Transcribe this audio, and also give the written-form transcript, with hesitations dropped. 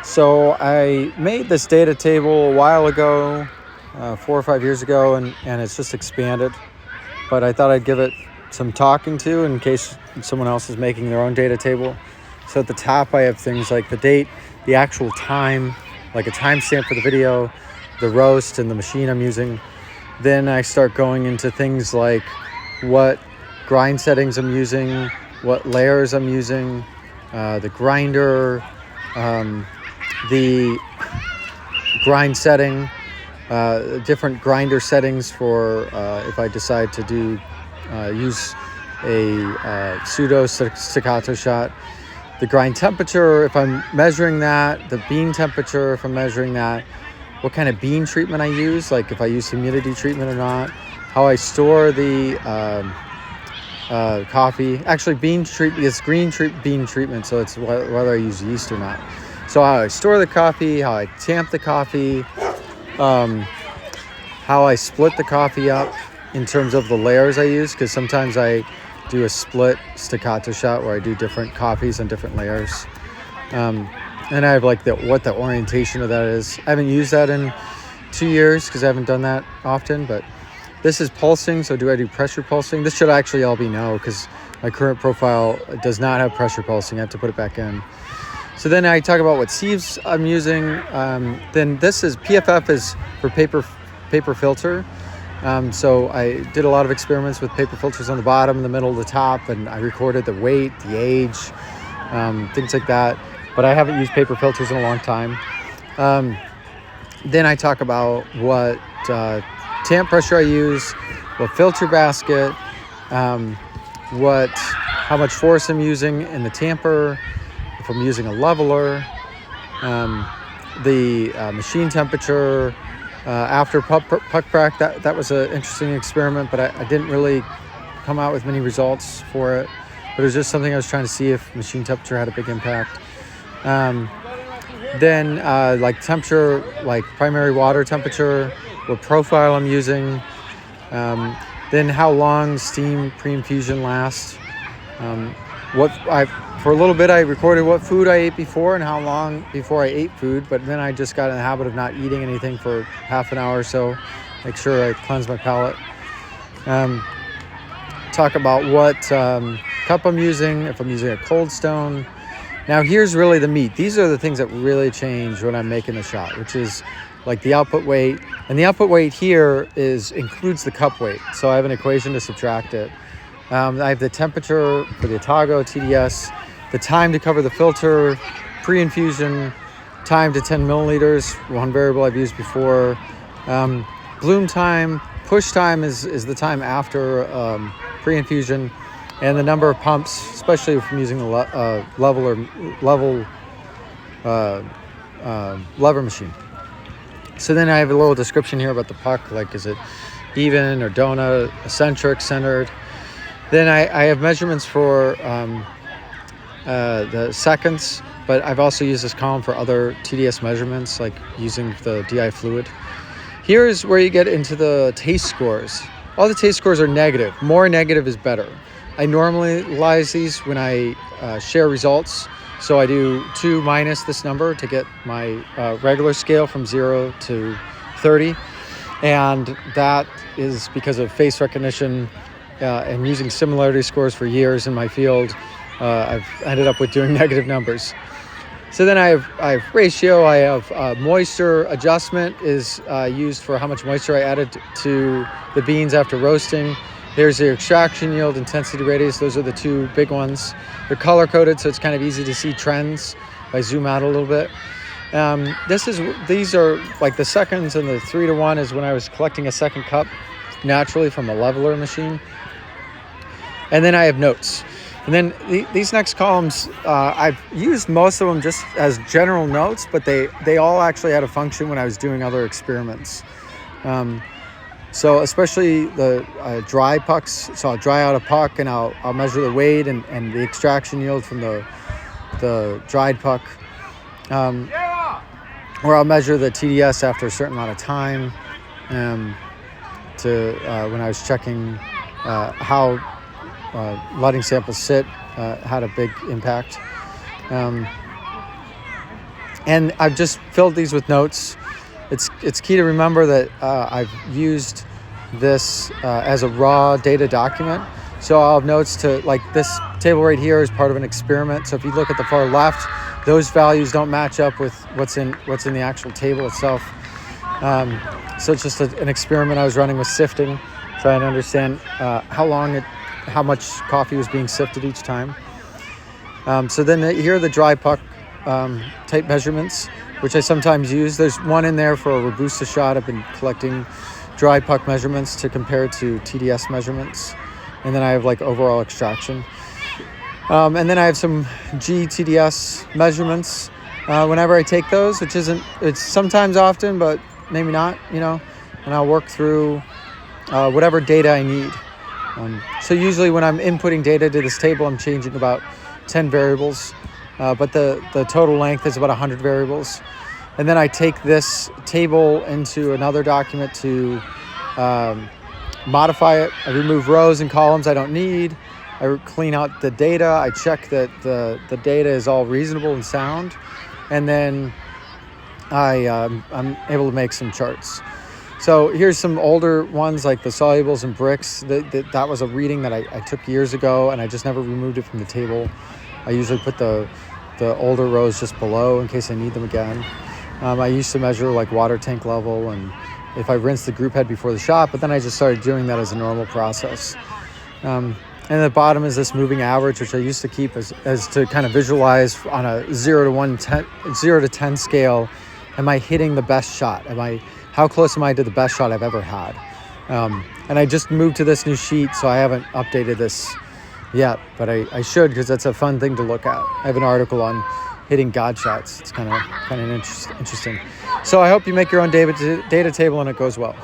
So I made this data table a while ago, 4 or 5 years ago, and it's just expanded. But I thought I'd give it some talking to in case someone else is making their own data table. So at the top I have things like the date, the actual time, like a timestamp for the video, the roast, and the machine I'm using. Then I start going into things like what grind settings I'm using, what layers I'm using, the grinder, the grind setting, different grinder settings for if I decide to use a Sudo-Staccato shot, the grind temperature if I'm measuring that, the bean temperature if I'm measuring that, what kind of bean treatment I use, like if I use humidity treatment or not, how I store the coffee. Actually, bean treatment is bean treatment, so it's whether I use yeast or not. So how I store the coffee, how I tamp the coffee, how I split the coffee up in terms of the layers I use, because sometimes I do a split staccato shot where I do different coffees and different layers. And I have like what the orientation of that is. I haven't used that in 2 years because I haven't done that often, but this is pulsing. So do I do pressure pulsing? This should actually all be no, because my current profile does not have pressure pulsing. I have to put it back in. So then I talk about what sieves I'm using. Then this is PFF is for paper filter. So I did a lot of experiments with paper filters on the bottom, in the middle, the top, and I recorded the weight, the age, things like that. But I haven't used paper filters in a long time. Then I talk about what tamp pressure I use, what filter basket, how much force I'm using in the tamper, if I'm using a leveler, the machine temperature, after puck prac. That was an interesting experiment, but I didn't really come out with many results for it. But it was just something I was trying to see if machine temperature had a big impact. Then like temperature, like primary water temperature, what profile I'm using. Then how long steam pre-infusion lasts. For a little bit I recorded what food I ate before and how long before I ate food, but then I just got in the habit of not eating anything for half an hour or so. Make sure I cleanse my palate. Talk about what cup I'm using, if I'm using a Cold Stone. Now here's really the meat. These are the things that really change when I'm making the shot, which is like the output weight. And the output weight here includes the cup weight. So I have an equation to subtract it. I have the temperature for the Otago, TDS, the time to cover the filter, pre-infusion, time to 10 milliliters, one variable I've used before. Bloom time, push time is the time after pre-infusion, and the number of pumps, especially if I'm using the lever machine. So then I have a little description here about the puck, like is it even or donut, eccentric, centered. Then I have measurements for the seconds, but I've also used this column for other TDS measurements, like using the DI fluid. Here's where you get into the taste scores. All the taste scores are negative. More negative is better. I normalize these when I share results. So I do 2 minus this number to get my regular scale from 0 to 30. And that is because of face recognition. And using similarity scores for years in my field, I've ended up with doing negative numbers. So then I have ratio. I have moisture adjustment is used for how much moisture I added to the beans after roasting. There's the extraction yield, intensity radius. Those are the two big ones. They're color coded, so it's kind of easy to see trends if I zoom out a little bit. These are like the seconds, and the 3 to 1 is when I was collecting a second cup naturally from a leveler machine. And then I have notes. And then these next columns, I've used most of them just as general notes, but they all actually had a function when I was doing other experiments. So especially the dry pucks. So I'll dry out a puck and I'll measure the weight and the extraction yield from the dried puck. Or I'll measure the TDS after a certain amount of time when I was checking how letting samples sit had a big impact. And I've just filled these with notes. It's key to remember that I've used this as a raw data document. So I'll have notes to, like, this table right here is part of an experiment. So if you look at the far left, those values don't match up with what's in the actual table itself. So it's just an experiment I was running with sifting, trying to understand how much coffee was being sifted each time. So then here are the dry puck type measurements, which I sometimes use. There's one in there for a Robusta shot. I've been collecting dry puck measurements to compare to TDS measurements. And then I have like overall extraction. And then I have some GTDS measurements whenever I take those, it's sometimes often, but maybe not, and I'll work through whatever data I need. So usually when I'm inputting data to this table, I'm changing about 10 variables, but the total length is about 100 variables. And then I take this table into another document to modify it. I remove rows and columns I don't need. I clean out the data. I check that the data is all reasonable and sound. And then I'm able to make some charts. So here's some older ones like the solubles and bricks. That was a reading that I took years ago, and I just never removed it from the table. I usually put the older rows just below in case I need them again. I used to measure like water tank level and if I rinsed the group head before the shot, but then I just started doing that as a normal process. And at the bottom is this moving average, which I used to keep as to kind of visualize on a 0 to 10 scale. Am I hitting the best shot? How close am I to the best shot I've ever had? And I just moved to this new sheet, so I haven't updated this yet, but I should, because that's a fun thing to look at. I have an article on hitting God shots. It's kind of interesting. So I hope you make your own data table and it goes well.